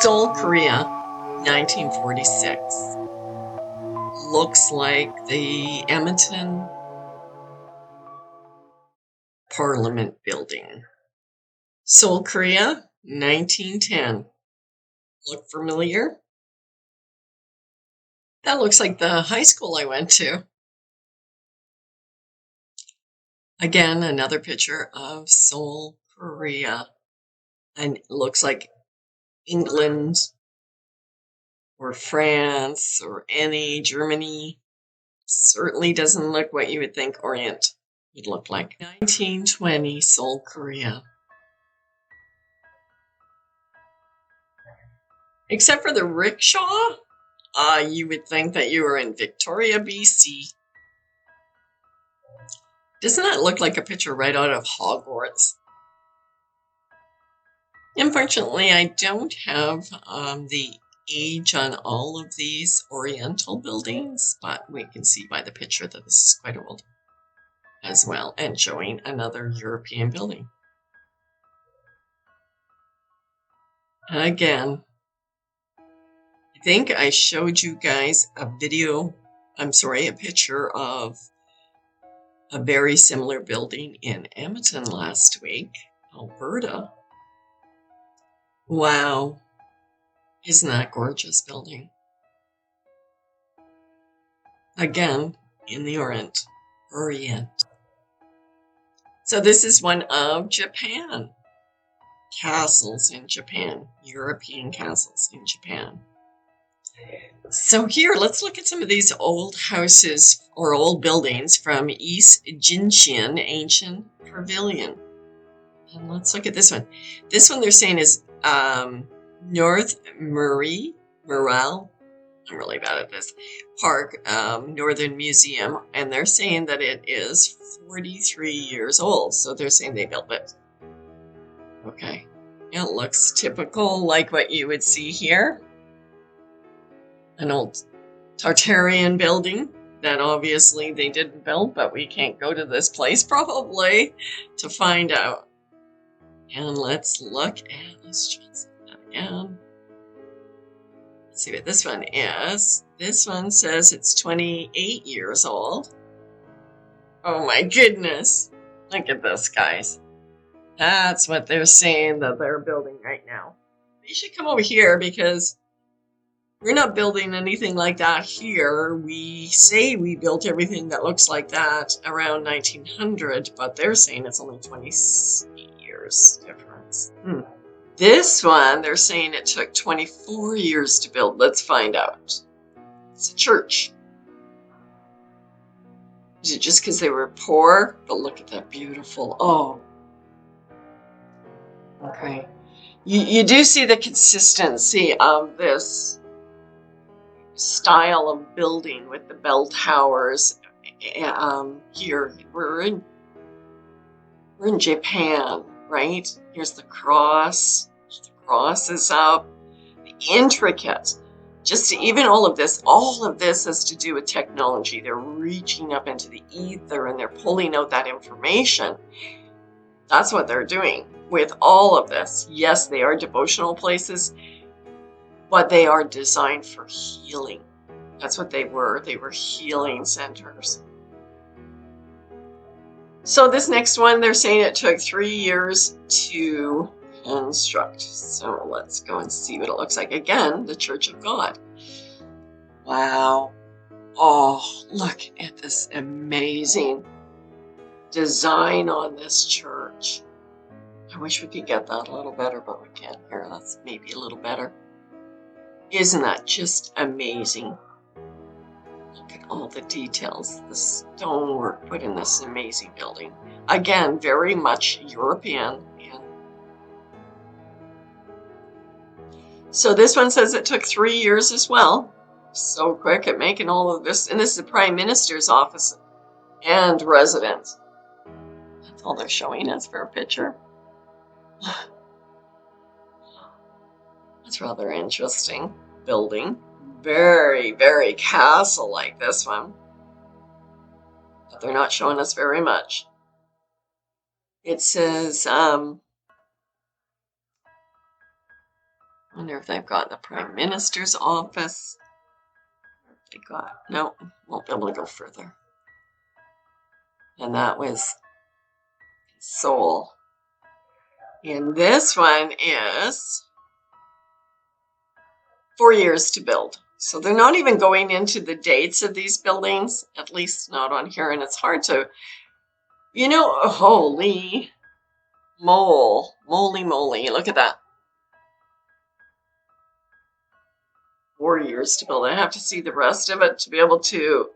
Seoul, Korea, 1946. Looks like the Edmonton Parliament building. Seoul, Korea, 1910. Look familiar? That looks like the high school I went to. Again, another picture of Seoul, Korea. And it looks like England or France or any Germany. Certainly doesn't look what you would think Orient would look like. 1920 Seoul, Korea. Except for the rickshaw, you would think that you were in Victoria, BC. Doesn't that look like a picture right out of Hogwarts? Unfortunately, I don't have the age on all of these Oriental buildings, but we can see by the picture that this is quite old as well, and showing another European building. Again, I think I showed you guys a picture of a very similar building in Edmonton last week, Alberta. Wow, isn't that a gorgeous building? Again, in the Orient. So this is one of Japan. Castles in Japan, European castles in Japan. So here, let's look at some of these old houses or old buildings from East Jinshin Ancient Pavilion. And let's look at this one. This one they're saying is North Morale. I'm really bad at this. Park, Northern Museum. And they're saying that it is 43 years old. So they're saying they built it. Okay. It looks typical like what you would see here. An old Tartarian building that obviously they didn't build, but we can't go to this place probably to find out. And let's look at, let's translate that again. Let's see what this one is. This one says it's 28 years old. Oh my goodness. Look at this, guys. That's what they're saying that they're building right now. You should come over here because we're not building anything like that here. We say we built everything that looks like that around 1900, but they're saying it's only 20 years difference. This one, they're saying it took 24 years to build. Let's find out. It's a church. Is it just because they were poor? But look at that beautiful, oh. Okay. You do see the consistency of this style of building with the bell towers. Here we're in Japan, right? Here's the cross. The cross is up. Intricate. Just even all of this has to do with technology. They're reaching up into the ether and they're pulling out that information. That's what they're doing with all of this. Yes, they are devotional places, but they are designed for healing. That's what they were. They were healing centers. So this next one, they're saying it took 3 years to construct. So let's go and see what it looks like. Again, the Church of God. Wow. Oh, look at this amazing design on this church. I wish we could get that a little better, but we can't here. That's maybe a little better. Isn't that just amazing? Look at all the details, the stonework put in this amazing building. Again, very much European. So this one says it took 3 years as well. So quick at making all of this. And this is the Prime Minister's office and residence. That's all they're showing us for a picture. That's rather interesting building. Very, very castle-like, this one. But they're not showing us very much. It says, Wonder if they've got the Prime Minister's office. They got, no, won't be able to go further. And that was Seoul. And this one is 4 years to build. So they're not even going into the dates of these buildings, at least not on here. And it's hard to, holy moly, look at that. 4 years to build. I have to see the rest of it to be able to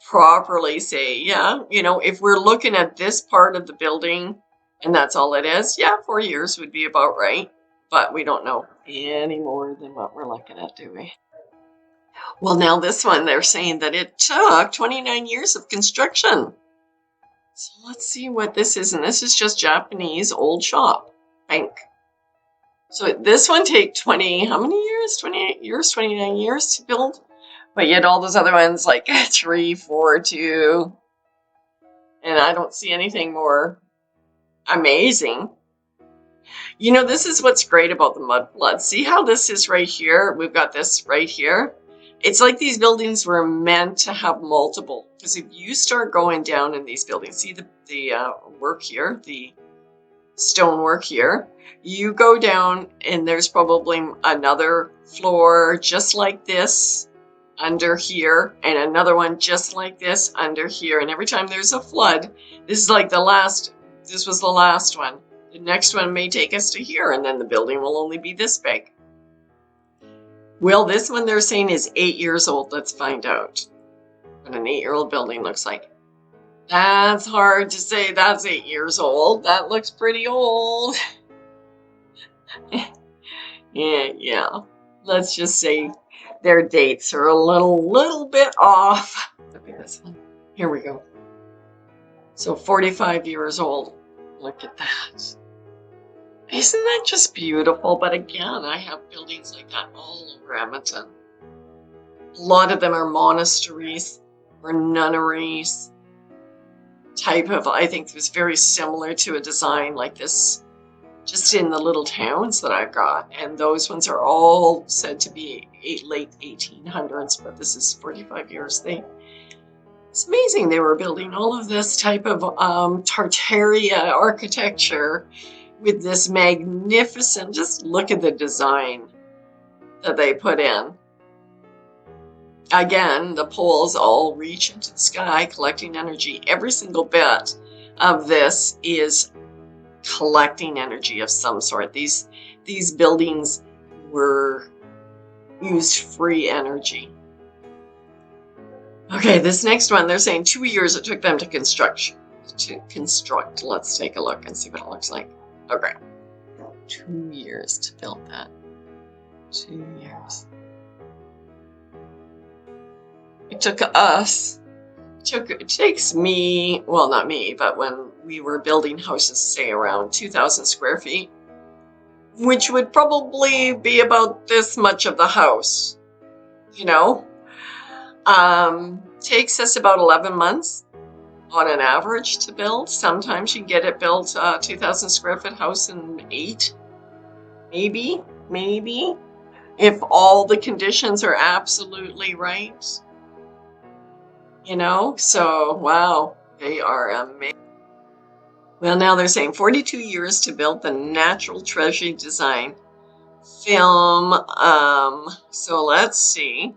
properly say, yeah, if we're looking at this part of the building and that's all it is, yeah, 4 years would be about right. But we don't know any more than what we're looking at, do we? Well, now this one, they're saying that it took 29 years of construction. So let's see what this is. And this is just Japanese old shop bank. So this one take how many years? 28 years, 29 years to build. But yet all those other ones like 3, 4, 2. And I don't see anything more amazing. This is what's great about the mud flood. See how this is right here? We've got this right here. It's like these buildings were meant to have multiple. Because if you start going down in these buildings, see the work here, the stonework here. You go down and there's probably another floor just like this under here and another one just like this under here. And every time there's a flood, this is like this was the last one. The next one may take us to here and then the building will only be this big. Well, this one they're saying is 8 years old. Let's find out what an 8-year-old building looks like. That's hard to say that's 8 years old. That looks pretty old. yeah. Let's just say their dates are a little bit off. Look at this one. Here we go. So 45 years old. Look at that. Isn't that just beautiful? But again, I have buildings like that all over Edmonton. A lot of them are monasteries or nunneries. Type of, I think it was very similar to a design like this just in the little towns that I've got. And those ones are all said to be late 1800s, but this is 45 years. It's amazing they were building all of this type of Tartaria architecture with this magnificent, just look at the design that they put in. Again, the poles all reach into the sky, collecting energy. Every single bit of this is collecting energy of some sort. These buildings used free energy. Okay, this next one, they're saying 2 years it took them to construct. Let's take a look and see what it looks like. Okay, 2 years to build that. 2 years. It took us, it takes me, well, not me, but when we were building houses, say around 2,000 square feet, which would probably be about this much of the house, takes us about 11 months on an average to build. Sometimes you can get it built, 2,000 square foot house in 8, maybe, if all the conditions are absolutely right. So wow, they are amazing. Well, now they're saying 42 years to build the Natural Treasury Design film. So let's see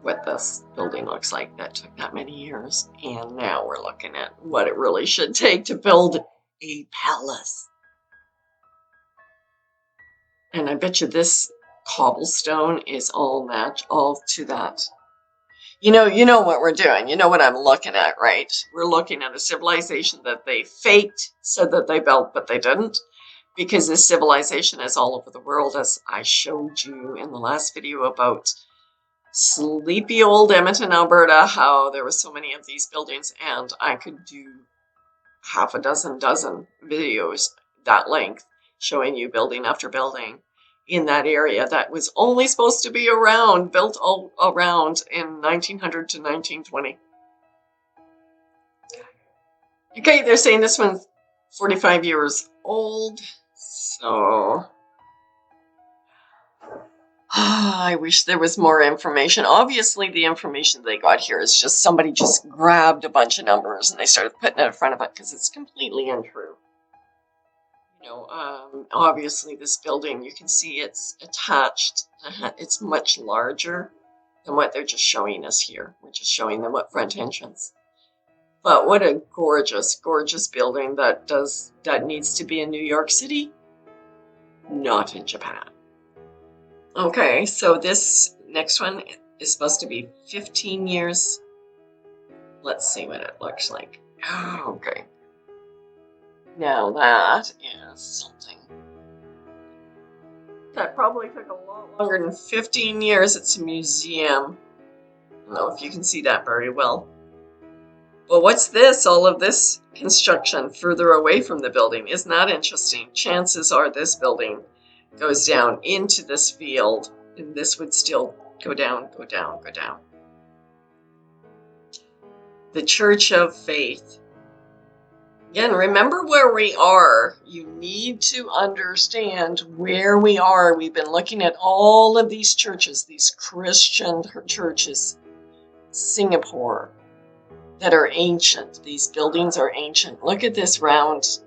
what this building looks like that took that many years. And now we're looking at what it really should take to build a palace. And I bet you this cobblestone is all to that. You know what we're doing. You know what I'm looking at, right? We're looking at a civilization that they faked, said that they built, but they didn't. Because this civilization is all over the world, as I showed you in the last video about sleepy old Edmonton, Alberta, how there were so many of these buildings, and I could do half a dozen videos that length showing you building after building in that area that was only supposed to be built all around in 1900 to 1920. Okay, they're saying this one's 45 years old. So, I wish there was more information. Obviously, the information they got here is just somebody just grabbed a bunch of numbers and they started putting it in front of it because it's completely untrue. Obviously this building, you can see it's attached. It's much larger than what they're just showing us here. We're just showing them what front entrance. But what a gorgeous, gorgeous building that needs to be in New York City, not in Japan. Okay, so this next one is supposed to be 15 years. Let's see what it looks like. Oh, okay. Now that is something that probably took a lot longer than 15 years. It's a museum. I don't know if you can see that very well. Well, what's this? All of this construction further away from the building. Isn't that interesting? Chances are this building goes down into this field, and this would still go down, go down, go down. The Church of Faith. Again, remember where we are. You need to understand where we are. We've been looking at all of these churches, these Christian churches, Singapore, that are ancient. These buildings are ancient. Look at this round.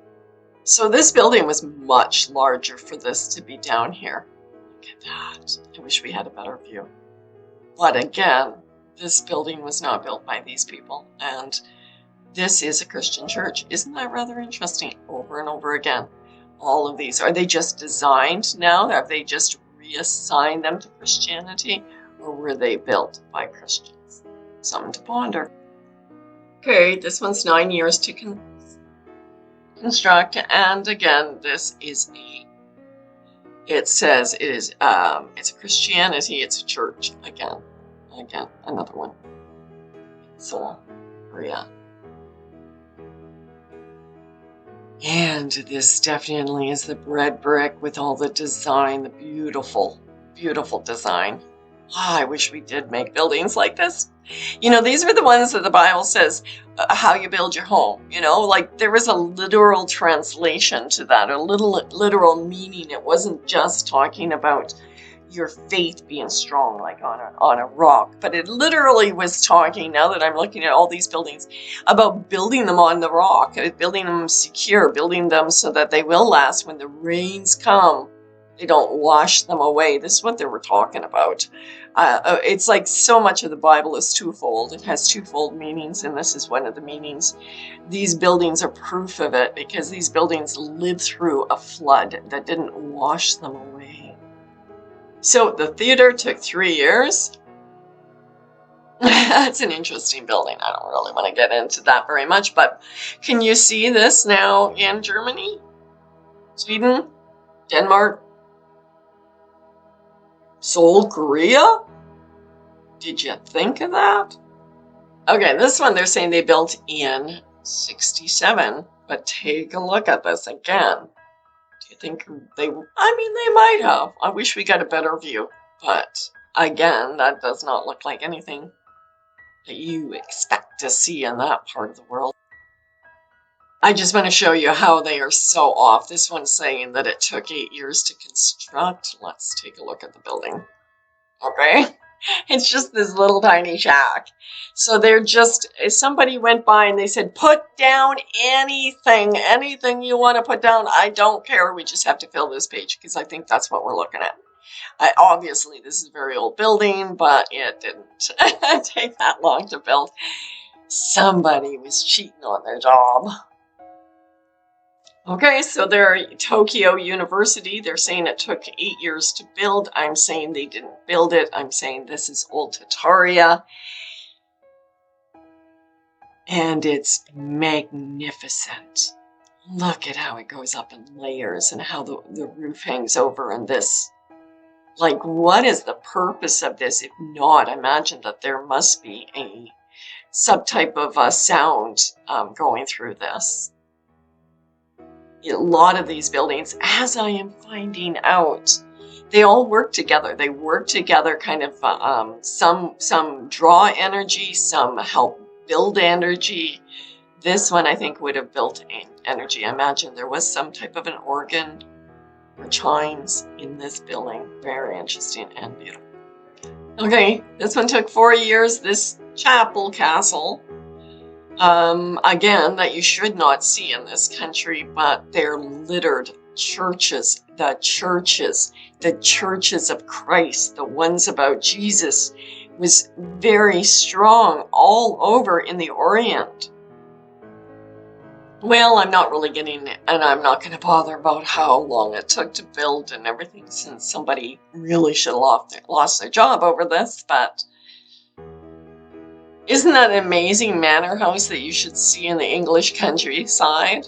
So this building was much larger for this to be down here. Look at that. I wish we had a better view. But again, this building was not built by these people. And this is a Christian church. Isn't that rather interesting? Over and over again. All of these. Are they just designed now? Have they just reassigned them to Christianity? Or were they built by Christians? Something to ponder. Okay, this one's 9 years to construct. And again, this is it says it is, it's a Christianity. It's a church. Again, another one. Seoul Korea. And this definitely is the red brick with all the design, the beautiful, beautiful design. Oh, I wish we did make buildings like this. These are the ones that the Bible says how you build your home. Like there was a literal translation to that, a literal meaning. It wasn't just talking about your faith being strong like on a rock, but it literally was talking, now that I'm looking at all these buildings, about building them on the rock, building them secure, building them so that they will last when the rains come. They don't wash them away. This is what they were talking about. It's like so much of the Bible is twofold. It has twofold meanings, and this is one of the meanings. These buildings are proof of it because these buildings lived through a flood that didn't wash them away. So the theater took 3 years. That's an interesting building. I don't really want to get into that very much, but can you see this now in Germany, Sweden, Denmark, Seoul Korea? Did you think of that? Okay, this one they're saying they built in 67, but take a look at this again. Do you think they might have. I wish we got a better view, but again, that does not look like anything that you expect to see in that part of the world. I just want to show you how they are so off. This one's saying that it took 8 years to construct. Let's take a look at the building. Okay. It's just this little tiny shack. So they're just, somebody went by and they said, put down anything you want to put down. I don't care. We just have to fill this page because I think that's what we're looking at. Obviously, this is a very old building, but it didn't take that long to build. Somebody was cheating on their job. Okay, so they're Tokyo University. They're saying it took 8 years to build. I'm saying they didn't build it. I'm saying this is old Tataria. And it's magnificent. Look at how it goes up in layers and how the roof hangs over and this. Like, what is the purpose of this? If not, imagine that there must be a subtype of sound going through this. A lot of these buildings, as I am finding out, they all work together. They work together kind of, some draw energy, some help build energy. This one, I think, would have built energy. I imagine there was some type of an organ or chimes in this building. Very interesting and beautiful. Okay, this one took 4 years. This chapel castle, again, that you should not see in this country, but they're littered churches, the churches of Christ, the ones about Jesus, was very strong all over in the Orient. Well, I'm not really getting it, and I'm not going to bother about how long it took to build and everything, since somebody really should have lost their job over this, but isn't that an amazing manor house that you should see in the English countryside?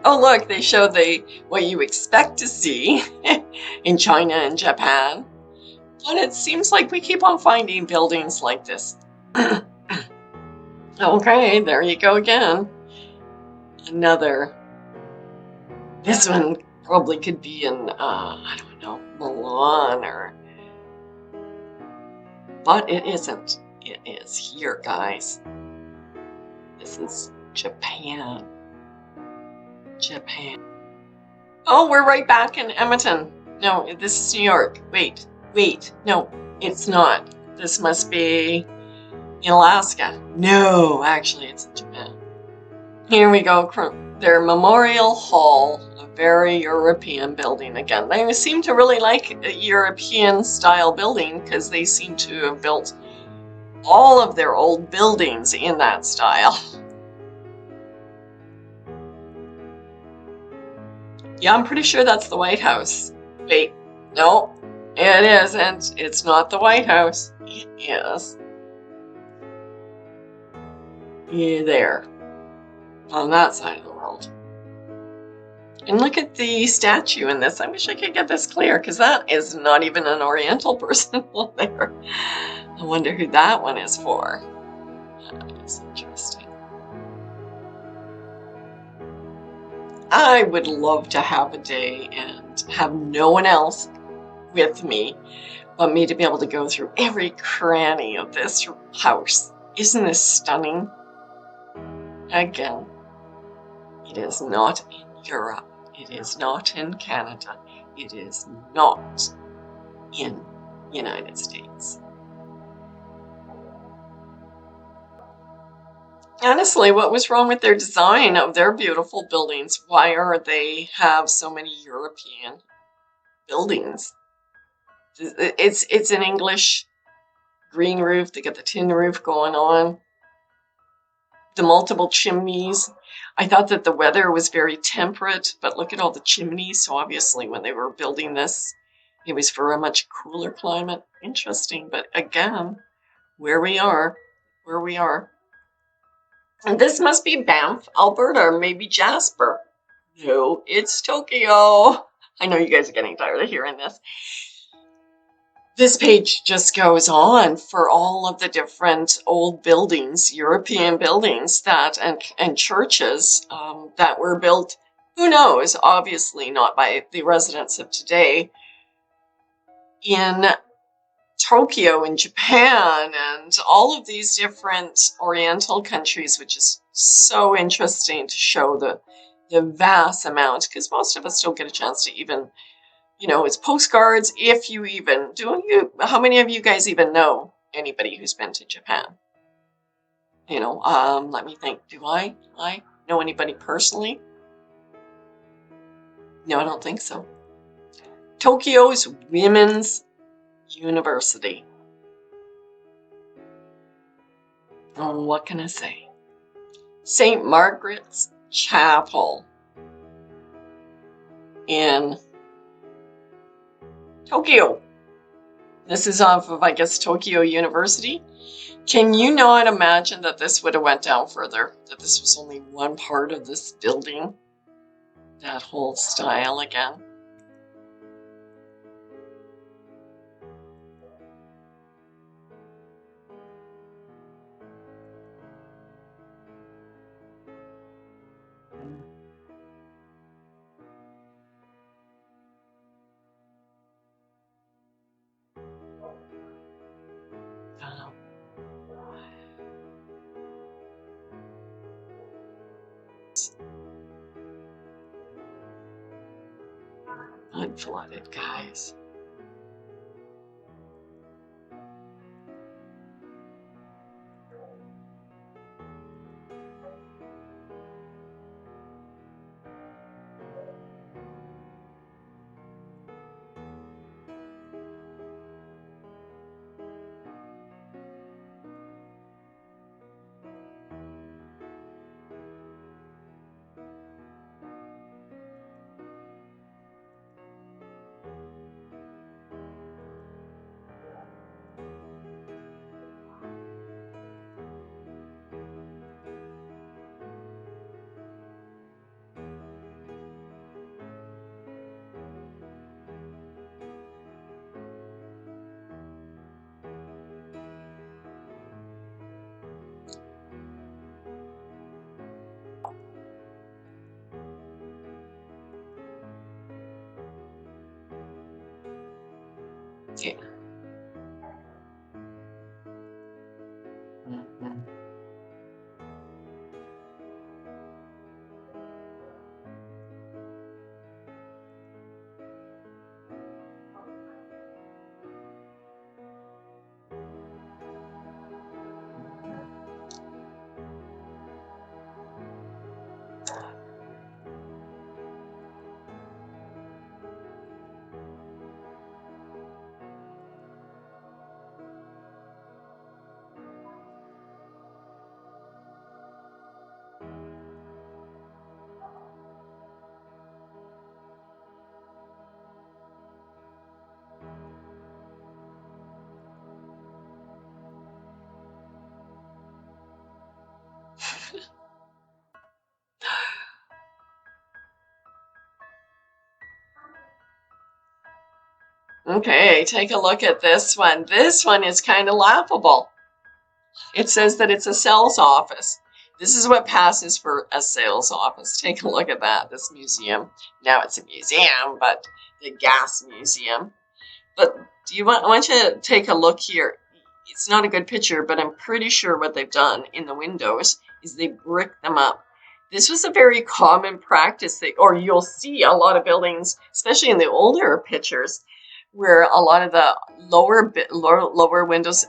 Oh, look, they show what you expect to see in China and Japan, but it seems like we keep on finding buildings like this. Okay, there you go again. Another. This one probably could be in, I don't know, Milan but it isn't. It is here, guys. This is Japan. Japan. Oh, we're right back in Edmonton. No, this is New York. Wait. No, it's not. This must be in Alaska. No, actually, it's in Japan. Here we go. Their Memorial Hall, a very European building again. They seem to really like a European style building because they seem to have built all of their old buildings in that style. Yeah, I'm pretty sure that's the White House. Wait, no, it isn't. It's not the White House. It is. Yeah, there. On that side of the world. And look at the statue in this. I wish I could get this clear, because that is not even an Oriental person there. I wonder who that one is for. That is interesting. I would love to have a day and have no one else with me but me to be able to go through every cranny of this house. Isn't this stunning? Again, it is not in Europe. It is not in Canada. It is not in the United States. Honestly, what was wrong with their design of their beautiful buildings? Why are they have so many European buildings? It's an English green roof. They got the tin roof going on. The multiple chimneys. I thought that the weather was very temperate, but look at all the chimneys. So obviously when they were building this, it was for a much cooler climate. Interesting, but again, where we are. And this must be Banff, Alberta, or maybe Jasper. No, it's Tokyo. I know you guys are getting tired of hearing this. This page just goes on for all of the different old buildings, European buildings that and churches that were built, who knows, obviously not by the residents of today, in Tokyo in Japan and all of these different Oriental countries, which is so interesting to show the vast amount, because most of us don't get a chance to even, it's postcards. If you even how many of you guys even know anybody who's been to Japan? Let me think. Do I know anybody personally? No, I don't think so. Tokyo's Women's University. Oh, what can I say? St. Margaret's Chapel in Tokyo. This is off of, I guess, Tokyo University. Can you not imagine that this would have went down further? That this was only one part of this building? That whole style again. Unflooded, guys. Yeah. Mhm. Okay, take a look at this one. This one is kind of laughable. It says that it's a sales office. This is what passes for a sales office. Take a look at that, this museum. Now it's a museum, but the gas museum. But do you want, I want you to take a look here. It's not a good picture, but I'm pretty sure what they've done in the windows is they brick them up. This was a very common practice, or you'll see a lot of buildings, especially in the older pictures, where a lot of the lower windows,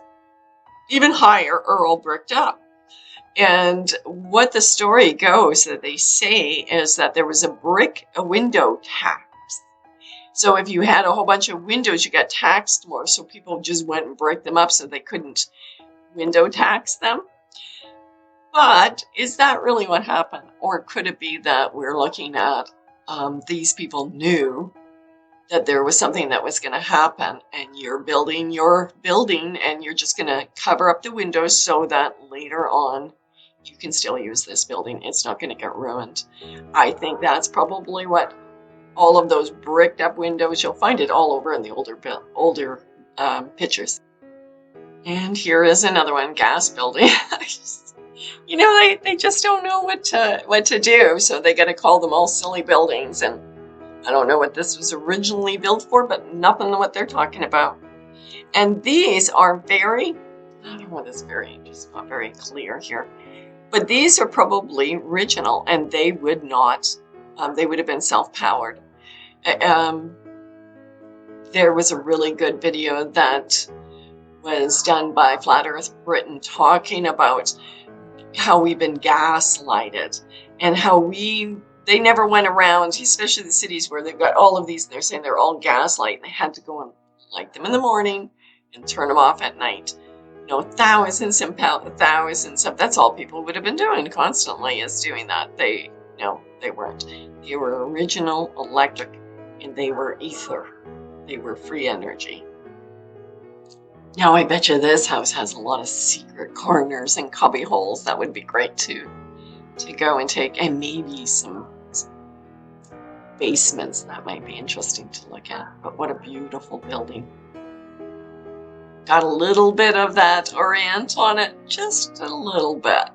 even higher, are all bricked up. And what the story goes that they say is that there was a window tax. So if you had a whole bunch of windows, you got taxed more. So people just went and break them up so they couldn't window tax them. But is that really what happened? Or could it be that we're looking at these people knew that there was something that was going to happen, and you're building your building and you're just going to cover up the windows so that later on you can still use this building. It's not going to get ruined. I think that's probably what all of those bricked up windows, you'll find it all over in the older pictures. And here is another one, gas building. You know, they just don't know what to do, so they got to call them all silly buildings. And I don't know what this was originally built for, but nothing what they're talking about. And these are I don't know, this just not very clear here, but these are probably original, and they would not, they would have been self-powered. There was a really good video that was done by Flat Earth Britain talking about how we've been gaslighted and how they never went around, especially the cities where they've got all of these, they're saying they're all gaslight. They had to go and light them in the morning and turn them off at night. You know, thousands and thousands of, that's all people would have been doing constantly, is doing that. They weren't. They were original electric, and they were ether. They were free energy. Now, I bet you this house has a lot of secret corners and cubby holes. That would be great to go and take, and maybe some basements that might be interesting to look at. But what a beautiful building. Got a little bit of that Orient on it, just a little bit.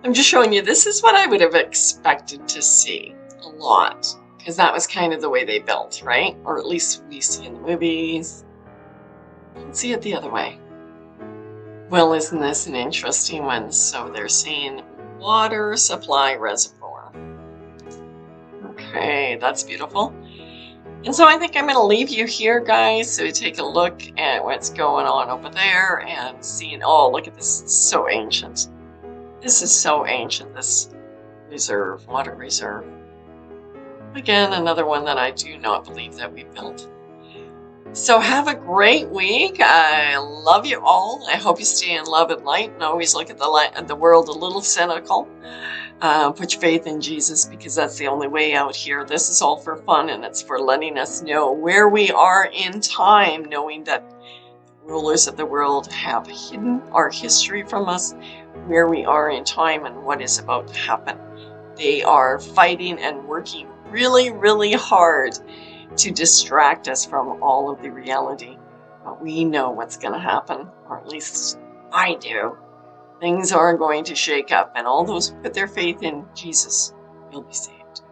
I'm just showing you, this is what I would have expected to see a lot, because that was kind of the way they built, right? Or at least we see in the movies. Let's see it the other way. Well, isn't this an interesting one? So they're saying water supply reservoir. Okay, Okay, that's beautiful. And so I think I'm going to leave you here, guys, so you take a look at what's going on over there and seeing, oh, look at this. It's so ancient. This is so ancient, this reserve, water reserve. Again, another one that I do not believe that we built. So have a great week. I love you all. I hope you stay in love and light and always look at the world a little cynical. Put your faith in Jesus, because that's the only way out here. This is all for fun, and it's for letting us know where we are in time, knowing that rulers of the world have hidden our history from us, where we are in time and what is about to happen. They are fighting and working really, really hard to distract us from all of the reality. But we know what's going to happen, or at least I do. Things are going to shake up, and all those who put their faith in Jesus will be saved.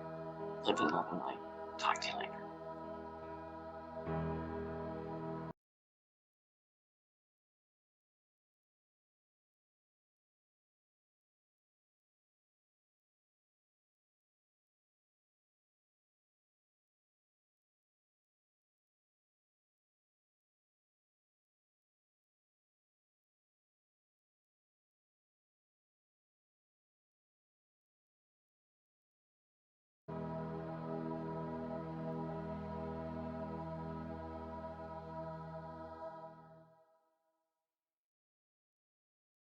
Live in love and light. Talk to you later.